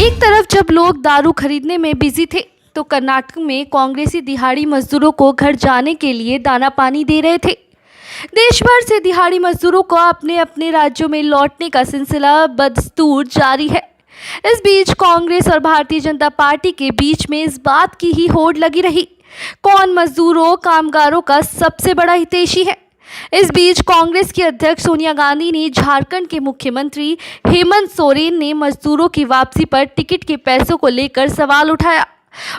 एक तरफ जब लोग दारू खरीदने में बिजी थे तो कर्नाटक में कांग्रेसी दिहाड़ी मजदूरों को घर जाने के लिए दाना पानी दे रहे थे। देश भर से दिहाड़ी मजदूरों को अपने अपने राज्यों में लौटने का सिलसिला बदस्तूर जारी है। इस बीच कांग्रेस और भारतीय जनता पार्टी के बीच में इस बात की ही होड़ लगी रही, कौन मजदूरों कामगारों का सबसे बड़ा हितैषी है। इस बीच कांग्रेस की अध्यक्ष सोनिया गांधी ने झारखंड के मुख्यमंत्री हेमंत सोरेन ने मजदूरों की वापसी पर टिकट के पैसों को लेकर सवाल उठाया।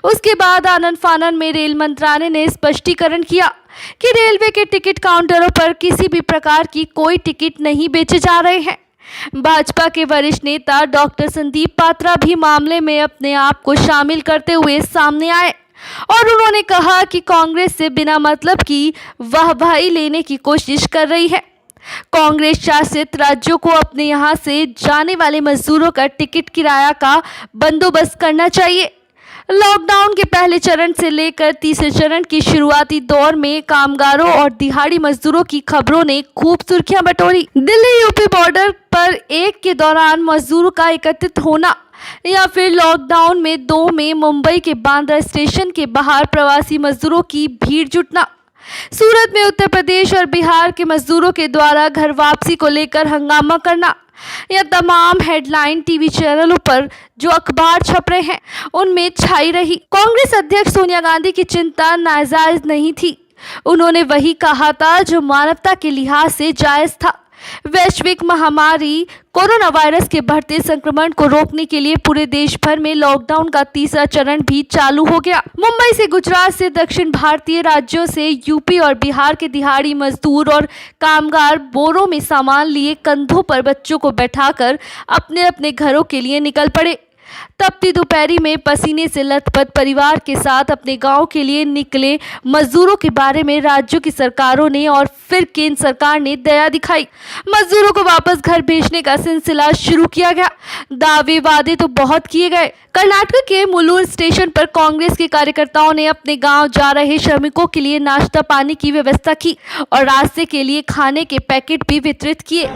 उसके बाद आनन फानन में रेल मंत्रालय ने स्पष्टीकरण किया कि रेलवे के टिकट काउंटरों पर किसी भी प्रकार की कोई टिकट नहीं बेचे जा रहे हैं। भाजपा के वरिष्ठ नेता डॉक्टर संदीप पात्रा भी मामले में अपने आप को शामिल करते हुए सामने आए और उन्होंने कहा कि कांग्रेस से बिना मतलब की वाहवाही लेने की कोशिश कर रही है। कांग्रेस शासित राज्यों को अपने यहां से जाने वाले मजदूरों का टिकट किराया का बंदोबस्त करना चाहिए। लॉकडाउन के पहले चरण से लेकर तीसरे चरण की शुरुआती दौर में कामगारों और दिहाड़ी मजदूरों की खबरों ने खूब सुर्खियां बटोरी। दिल्ली यूपी बॉर्डर पर एक के दौरान मजदूरों का एकत्रित होना या फिर लॉकडाउन में 2 में मुंबई के बांद्रा स्टेशन के बाहर प्रवासी मजदूरों की भीड़ जुटना, सूरत में उत्तर प्रदेश और बिहार के मजदूरों के द्वारा घर वापसी को लेकर हंगामा करना, यह तमाम हेडलाइन टीवी चैनलों पर जो अखबार छप रहे हैं उनमें छाई रही। कांग्रेस अध्यक्ष सोनिया गांधी की चिंता नाजायज नहीं थी। उन्होंने वही कहा था जो मानवता के लिहाज से जायज था। वैश्विक महामारी कोरोना वायरस के बढ़ते संक्रमण को रोकने के लिए पूरे देश भर में लॉकडाउन का तीसरा चरण भी चालू हो गया। मुंबई से गुजरात से दक्षिण भारतीय राज्यों से यूपी और बिहार के दिहाड़ी मजदूर और कामगार बोरों में सामान लिए कंधों पर बच्चों को बैठाकर अपने अपने घरों के लिए निकल पड़े। तपती दोपहरी में पसीने से लथपथ परिवार के साथ अपने गांव के लिए निकले मजदूरों के बारे में राज्यों की सरकारों ने और फिर केंद्र सरकार ने दया दिखाई। मजदूरों को वापस घर भेजने का सिलसिला शुरू किया गया। दावे वादे तो बहुत किए गए। कर्नाटक के मुलुर स्टेशन पर कांग्रेस के कार्यकर्ताओं ने अपने गांव जा रहे श्रमिकों के लिए नाश्ता पानी की व्यवस्था की और रास्ते के लिए खाने के पैकेट भी वितरित किए।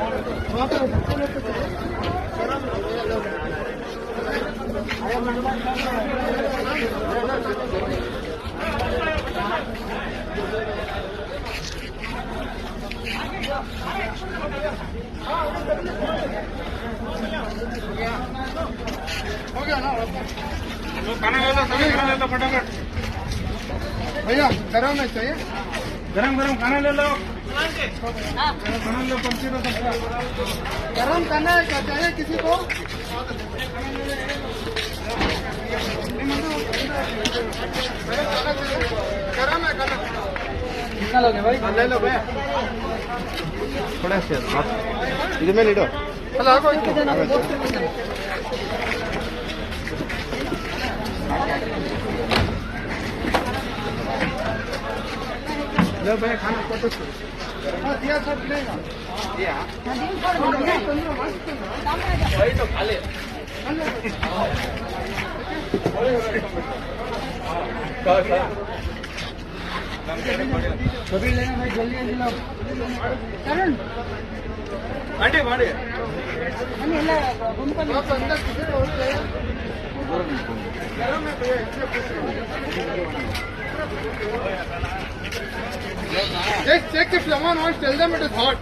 खाना ले लो, सभी खाना ले लो फटाफट। भैया गरम है चाहिए? गरम गरम खाना ले लो। खाना लो, पर्ची दो सबका। गरम खाना है क्या चाहिए किसी को? गरम है खाना। कितना लोगे भाई? ले लो भैया। थोड़ा से इधर में ले लो। हेलो लो भैया खाना फोटो दिया सब मिलेगा दिया वही तो खा ले सभी लेना भाई जल्दी लाओ करण आंटी मारे Just check if someone wants, tell them it is hot.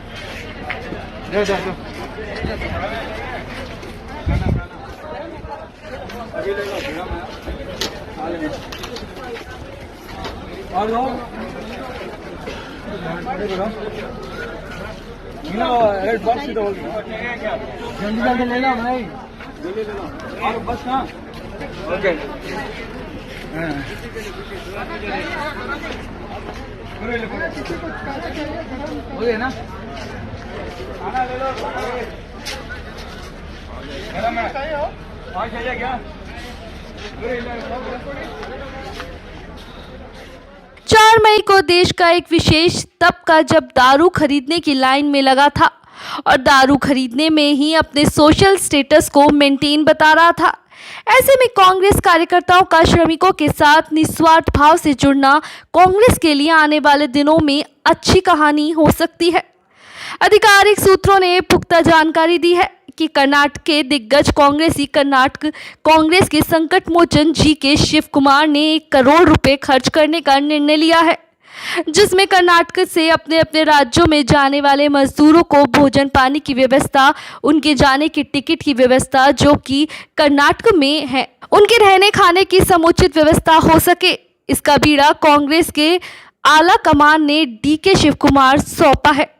जल्दी ले लो भाई और बस ना ओके हो गया ना खाना ले लो गरम है और चाहिए क्या 4 मई को देश का एक विशेष तबका जब दारू खरीदने की लाइन में लगा था और दारू खरीदने में ही अपने सोशल स्टेटस को मेंटेन बता रहा था। ऐसे में कांग्रेस कार्यकर्ताओं का श्रमिकों के साथ निस्वार्थ भाव से जुड़ना कांग्रेस के लिए आने वाले दिनों में अच्छी कहानी हो सकती है। आधिकारिक सूत्रों ने पुख्ता जानकारी दी है कि कर्नाटक के दिग्गज कर्नाटक कांग्रेस के संकट मोचन जी के शिव कुमार ने 1 करोड़ रुपए खर्च करने का निर्णय लिया है, जिसमें कर्नाटक से अपने अपने राज्यों में जाने वाले मजदूरों को भोजन पानी की व्यवस्था, उनके जाने की टिकट की व्यवस्था जो कि कर्नाटक में है, उनके रहने खाने की समुचित व्यवस्था हो सके, इसका बीड़ा कांग्रेस के आला कमान ने डीके शिव कुमार सौंपा है।